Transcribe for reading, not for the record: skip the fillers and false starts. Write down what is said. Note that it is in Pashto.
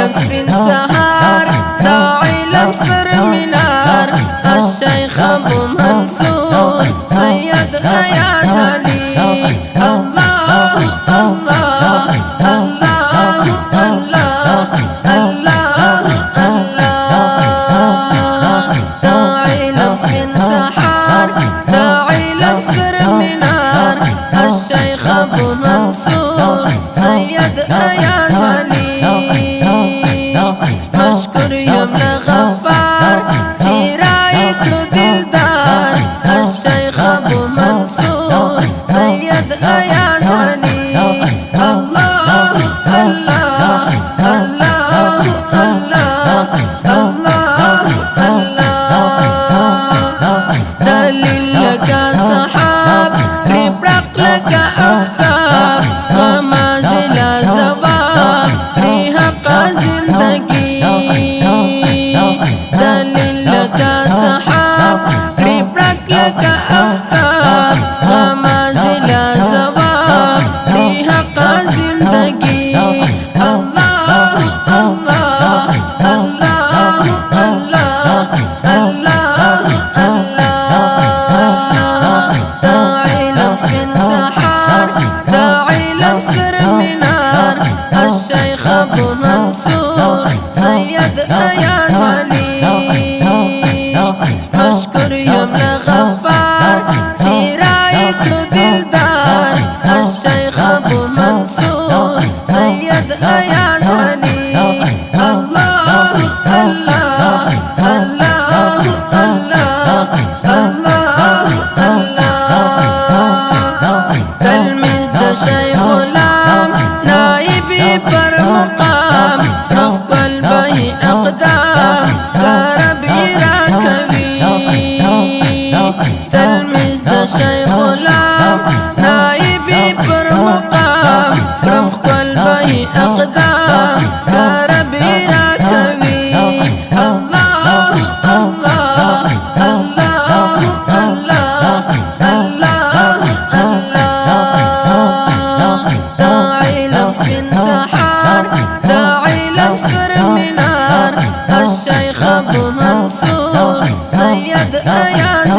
علم سپین سهار دا علم سر منار الشیخ ابو منصور سید ایاز علی اللہ اللہ اللہ اللہ اللہ اللہ دا علم سپین سهار دا علم سر منار الشیخ ابو منصور سید ایاز علی مشکور یم غفار چیرای کرو دلدار الشیخ ابو منصور سید ایاز علی اللہ اللہ اللہ اللہ اللہ اللہ دلیل لکا صحاب ربرق لکا افتاب غمازل زواب ریحق زندگی دلیل لکا صحاب ربرق لکا افتاب غمازل زواب ریحق زندگی اللہ اللہ اللہ اللہ اللہ اللہ دا علم سپین سهار دا علم سر منار الشیخ ابو منصور سید ایاز علی مشکور یم غفار چیرای کرو دلدار الشیخ ابو منصور سید ایاز علی اللہ اللہ اللہ اللہ اللہ اللہ تلمیذ دا شیخ غلام نائبی پر مقام نخبل بہی اقدام کرب راکوی تلمیذ دا شیخ غلام نائبی پر مقام نخبل بہی اقدام کرب راکوی اللہ اللہ اللہ اللہ اللہ اللہ دا علم سپین سهار دا علم سر منار الشیخ ابو منصور سید ایاز